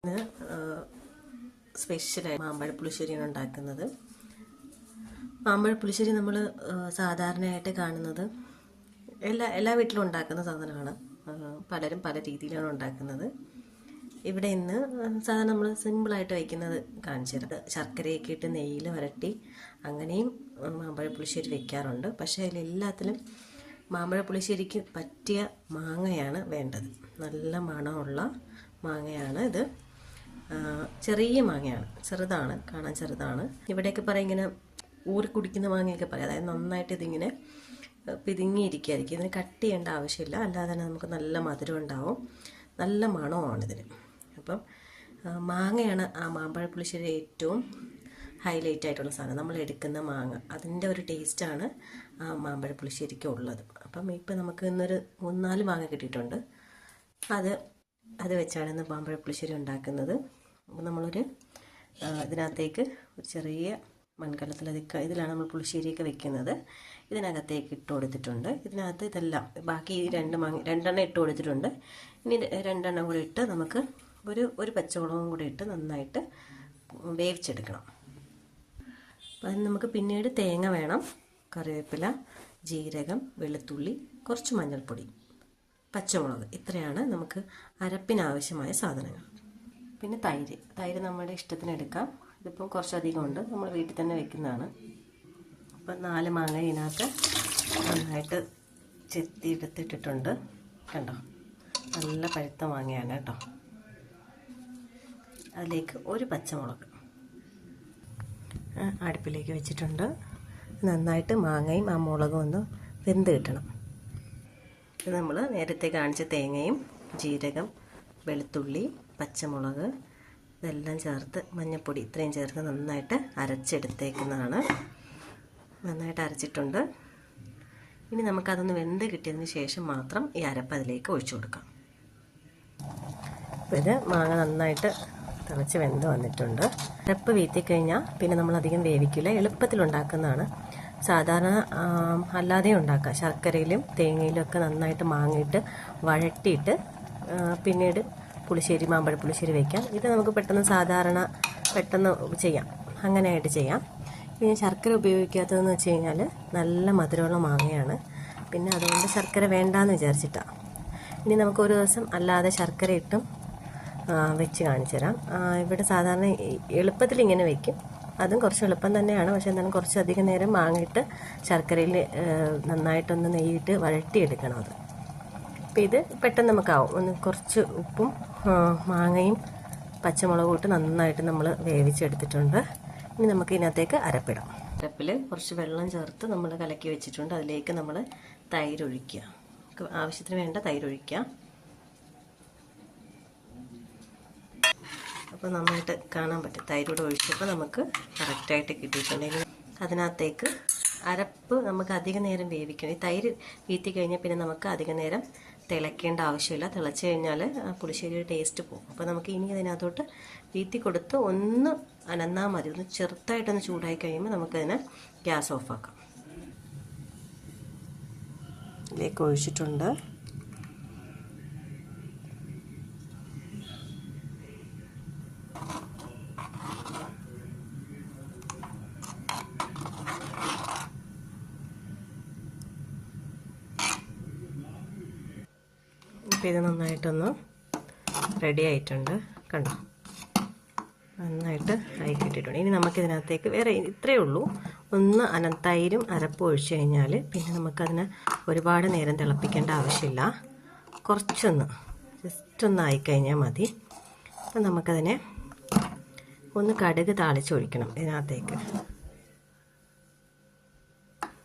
ഇന്ന് സ്പെഷ്യലായി മാമ്പഴ പുളിശ്ശേരിയാണ് ഉണ്ടാക്കുന്നത്. മാമ്പഴ പുളിശ്ശേരി നമ്മൾ സാധാരണയായിട്ട് കാണുന്നത് എല്ലാ വീട്ടിലും ഉണ്ടാക്കുന്ന സാധനമാണ്. പലരും പല രീതിയിലാണ് ഉണ്ടാക്കുന്നത്. ഇവിടെ ഇന്ന് സാധാരണ നമ്മൾ സിമ്പിളായിട്ട് വയ്ക്കുന്നത് കാണിച്ചു തരാം. ശർക്കരയൊക്കെ ഇട്ട് നെയ്യിൽ വരട്ടി അങ്ങനെയും മാമ്പഴ പുളിശ്ശേരി വയ്ക്കാറുണ്ട്. പക്ഷേ അതിലെല്ലാത്തിലും മാമ്പഴ പുളിശ്ശേരിക്ക് പറ്റിയ മാങ്ങയാണ് വേണ്ടത്. നല്ല മണമുള്ള മാങ്ങയാണ് ഇത്. ചെറിയ മാങ്ങയാണ്, ചെറുതാണ്, കാണാൻ ചെറുതാണ്. ഇവിടെയൊക്കെ പറയും ഇങ്ങനെ ഊറി കുടിക്കുന്ന മാങ്ങയൊക്കെ പറയും. അതായത് നന്നായിട്ട് ഇതിങ്ങനെ പിതുങ്ങിയിരിക്കുകയായിരിക്കും. ഇതിന് കട്ട് ചെയ്യേണ്ട ആവശ്യമില്ല, അല്ലാതെ തന്നെ നമുക്ക് നല്ല മധുരം ഉണ്ടാവും, നല്ല മണമാണിതിന്. അപ്പം മാങ്ങയാണ് ആ മാമ്പഴ പുളിശ്ശേരി ഏറ്റവും ഹൈലൈറ്റ് ആയിട്ടുള്ള സാധനം. നമ്മൾ എടുക്കുന്ന മാങ്ങ, അതിൻ്റെ ഒരു ടേസ്റ്റാണ് ആ മാമ്പഴ പുളിശ്ശേരിക്ക് ഉള്ളത്. അപ്പം ഇപ്പം നമുക്ക് ഇന്നൊരു 3-4 മാങ്ങ കിട്ടിയിട്ടുണ്ട്. അത് വെച്ചാണ് ഇന്ന് മാമ്പഴ പുളിശ്ശേരി ഉണ്ടാക്കുന്നത്. അപ്പോൾ നമ്മളൊരു ഇതിനകത്തേക്ക് ഒരു ചെറിയ ഇതിലാണ് നമ്മൾ പുളിശ്ശേരിയൊക്കെ വെക്കുന്നത്. ഇതിനകത്തേക്ക് ഇട്ട് കൊടുത്തിട്ടുണ്ട്. ഇതിനകത്ത് ഇതെല്ലാം ബാക്കി 2 ഇട്ട് കൊടുത്തിട്ടുണ്ട്. ഇനി 2 കൂടി ഇട്ട് നമുക്ക് ഒരു പച്ചമുളകും കൂടി ഇട്ട് നന്നായിട്ട് വേവിച്ചെടുക്കണം. അപ്പം അതിന് നമുക്ക് പിന്നീട് തേങ്ങ വേണം, കറിവേപ്പില, ജീരകം, വെളുത്തുള്ളി, കുറച്ച് മഞ്ഞൾപ്പൊടി, പച്ചമുളക്. ഇത്രയാണ് നമുക്ക് അരപ്പിനാവശ്യമായ സാധനങ്ങൾ. പിന്നെ തൈര് നമ്മുടെ ഇഷ്ടത്തിന് എടുക്കാം. ഇതിപ്പം കുറച്ചധികം ഉണ്ട്, നമ്മൾ വീട്ടിൽ തന്നെ വെക്കുന്നതാണ്. അപ്പം 4 മാങ്ങ ഇതിനകത്ത് നന്നായിട്ട് ചെത്തിയെടുത്തിട്ടിട്ടുണ്ട്. കണ്ടോ, നല്ല പഴുത്ത മാങ്ങയാണ് കേട്ടോ. അതിലേക്ക് ഒരു പച്ചമുളക് അടുപ്പിലേക്ക് വെച്ചിട്ടുണ്ട്. നന്നായിട്ട് മാങ്ങയും ആ മുളകും ഒന്ന് വെന്ത് കിട്ടണം. ഇത് നമ്മൾ നേരത്തെ കാണിച്ച തേങ്ങയും ജീരകം, വെളുത്തുള്ളി, പച്ചമുളക് ഇതെല്ലാം ചേർത്ത് മഞ്ഞൾപ്പൊടി ഇത്രയും ചേർത്ത് നന്നായിട്ട് അരച്ചെടുത്തേക്കുന്നതാണ്. നന്നായിട്ട് അരച്ചിട്ടുണ്ട്. ഇനി നമുക്കതൊന്ന് വെന്ത് കിട്ടിയതിന് ശേഷം മാത്രം ഈ അരപ്പ് അതിലേക്ക് ഒഴിച്ചു കൊടുക്കാം. അപ്പോൾ ഇത് മാങ്ങ നന്നായിട്ട് തിളച്ച് വെന്ത് വന്നിട്ടുണ്ട്. അരപ്പ് വീത്തിക്കഴിഞ്ഞാൽ പിന്നെ നമ്മളധികം വേവിക്കില്ല, എളുപ്പത്തിലുണ്ടാക്കുന്നതാണ്. സാധാരണ അല്ലാതെ ഉണ്ടാക്കാം. ശർക്കരയിലും തേങ്ങയിലും ഒക്കെ നന്നായിട്ട് മാങ്ങയിട്ട് വഴട്ടിയിട്ട് പിന്നീട് മാമ്പഴ പുളിശ്ശേരി വയ്ക്കാം. ഇത് നമുക്ക് പെട്ടെന്ന് ചെയ്യാം, അങ്ങനെയായിട്ട് ചെയ്യാം. പിന്നെ ശർക്കര ഉപയോഗിക്കാത്തതെന്ന് വെച്ച് കഴിഞ്ഞാൽ നല്ല മധുരമുള്ള മാങ്ങയാണ്. പിന്നെ അതുകൊണ്ട് ശർക്കര വേണ്ടാന്ന് വിചാരിച്ചിട്ടാണ്. ഇനി നമുക്ക് ഒരു ദിവസം അല്ലാതെ ശർക്കര ഇട്ടും വെച്ച് കാണിച്ചു തരാം. ഇവിടെ സാധാരണ എളുപ്പത്തിൽ ഇങ്ങനെ വയ്ക്കും. അതും കുറച്ച് എളുപ്പം തന്നെയാണ്. പക്ഷേ എന്നാലും കുറച്ചധികം നേരം മാങ്ങയിട്ട് ശർക്കരയിൽ നന്നായിട്ടൊന്ന് നെയ്യിട്ട് വഴട്ടിയെടുക്കണം അത്. അപ്പോൾ ഇത് പെട്ടെന്ന് നമുക്കാവും. ഒന്ന് കുറച്ച് ഉപ്പും മാങ്ങയും പച്ചമുളകും ഇട്ട് നന്നായിട്ട് നമ്മൾ വേവിച്ചെടുത്തിട്ടുണ്ട്. ഇനി നമുക്ക് ഇതിനകത്തേക്ക് അരപ്പിടാം. അരപ്പിൽ കുറച്ച് വെള്ളം ചേർത്ത് നമ്മൾ കലക്കി വെച്ചിട്ടുണ്ട്. അതിലേക്ക് നമ്മൾ തൈര് ഒഴിക്കുക. ആവശ്യത്തിന് വേണ്ട തൈര് ഒഴിക്കുക. അപ്പോൾ നന്നായിട്ട് കാണാൻ പറ്റും. തൈരോട് ഒഴിച്ചപ്പോൾ നമുക്ക് കറക്റ്റായിട്ട് കിട്ടിയിട്ടുണ്ടെങ്കിൽ അതിനകത്തേക്ക് അരപ്പ് നമുക്ക് അധികം നേരം വേവിക്കണം. ഈ തൈര് വീത്തി കഴിഞ്ഞാൽ പിന്നെ നമുക്ക് അധികം നേരം തിളയ്ക്കേണ്ട ആവശ്യമില്ല. തിളച്ച് കഴിഞ്ഞാൽ പുളിശ്ശേരിയുടെ ടേസ്റ്റ് പോകും. അപ്പോൾ നമുക്ക് ഇനി അതിനകത്തോട്ട് വീത്തി കൊടുത്ത് ഒന്ന് അനന്നാൽ മതി. ഒന്ന് ചെറുതായിട്ടൊന്ന് ചൂടായി കഴിയുമ്പോൾ നമുക്കതിനെ ഗ്യാസ് ഓഫാക്കാം. ഇതിലേക്ക് ഒഴിച്ചിട്ടുണ്ട്. ഇത് നന്നായിട്ടൊന്ന് റെഡി ആയിട്ടുണ്ട്. കണ്ടോ, നന്നായിട്ട് ആയി കിട്ടിയിട്ടുണ്ട്. ഇനി നമുക്കിതിനകത്തേക്ക് വേറെ ഇത്രയേ ഉള്ളൂ. ഒന്ന് തൈരും അരപ്പും ഒഴിച്ച് കഴിഞ്ഞാൽ പിന്നെ നമുക്കതിനെ ഒരുപാട് നേരം തിളപ്പിക്കേണ്ട ആവശ്യമില്ല. കുറച്ചൊന്ന് ജസ്റ്റ് ഒന്ന് ആയിക്കഴിഞ്ഞാൽ മതി. അപ്പം നമുക്കതിനെ ഒന്ന് കടുക് താളിച്ചൊഴിക്കണം ഇതിനകത്തേക്ക്.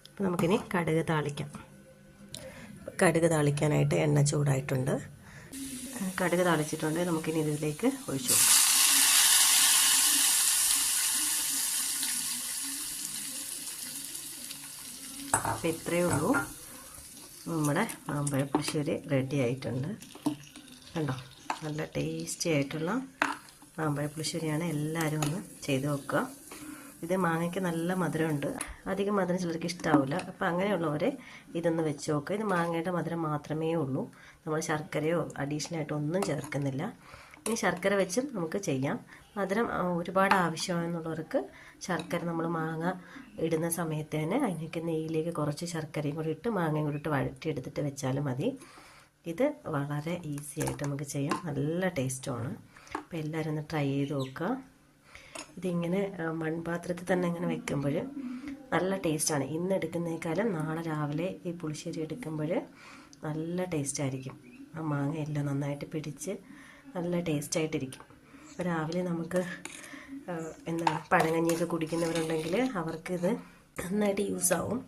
അപ്പം നമുക്കിനി കടുക് താളിക്കാം. കടുക് താളിക്കാനായിട്ട് എണ്ണ ചൂടായിട്ടുണ്ട്. കടുക് താളിച്ചിട്ടുണ്ട്. നമുക്കിനി ഇതിലേക്ക് ഒഴിച്ചു കൊടുക്കാം. അപ്പോൾ ഇത്രയേ ഉള്ളൂ. നമ്മുടെ മാമ്പഴ പുളിശ്ശേരി റെഡി ആയിട്ടുണ്ട്. കണ്ടോ, നല്ല ടേസ്റ്റി ആയിട്ടുള്ള മാമ്പഴ പുളിശ്ശേരിയാണ്. എല്ലാവരും ഒന്ന് ചെയ്ത് നോക്കുക. ഇത് മാങ്ങയ്ക്ക് നല്ല മധുരമുണ്ട്. അധികം മധുരം ചിലർക്ക് ഇഷ്ടാവില്ല. അപ്പോൾ അങ്ങനെയുള്ളവരെ ഇതൊന്ന് വെച്ച് നോക്കുക. ഇത് മാങ്ങയുടെ മധുരം മാത്രമേ ഉള്ളൂ. നമ്മൾ ശർക്കരയോ അഡീഷണൽ ആയിട്ട് ഒന്നും ചേർക്കുന്നില്ല. ഇനി ശർക്കര വെച്ചും നമുക്ക് ചെയ്യാം. മധുരം ഒരുപാട് ആവശ്യമാണെന്നുള്ളവർക്ക് ശർക്കര നമ്മൾ മാങ്ങ ഇടുന്ന സമയത്ത് തന്നെ അതിനൊക്കെ നെയ്യിലേക്ക് കുറച്ച് ശർക്കരയും കൂടി ഇട്ട് മാങ്ങയും കൂടി ഇട്ട് വഴറ്റിയെടുത്തിട്ട് വെച്ചാലും മതി. ഇത് വളരെ ഈസി ആയിട്ട് നമുക്ക് ചെയ്യാം. നല്ല ടേസ്റ്റുമാണ്. അപ്പോൾ എല്ലാവരും ഒന്ന് ട്രൈ ചെയ്ത് നോക്കുക. ഇതിങ്ങനെ മൺപാത്രത്തിൽ തന്നെ ഇങ്ങനെ വെക്കുമ്പോൾ നല്ല ടേസ്റ്റാണ്. ഇന്ന് എടുക്കുന്നതിനേക്കാളും നാളെ രാവിലെ ഈ പുളിശ്ശേരി എടുക്കുമ്പോൾ നല്ല ടേസ്റ്റായിരിക്കും. ആ മാങ്ങയെല്ലാം നന്നായിട്ട് പിടിച്ച് നല്ല ടേസ്റ്റായിട്ടിരിക്കും. അപ്പോൾ രാവിലെ നമുക്ക് പഴങ്കഞ്ഞിയൊക്കെ കുടിക്കുന്നവരുണ്ടെങ്കിൽ അവർക്കിത് നന്നായിട്ട് യൂസാവും.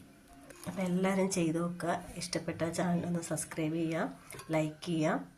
അപ്പോൾ എല്ലാവരും ചെയ്ത് നോക്കുക. ഇഷ്ടപ്പെട്ട ചാനലൊന്ന് സബ്സ്ക്രൈബ് ചെയ്യുക, ലൈക്ക് ചെയ്യുക.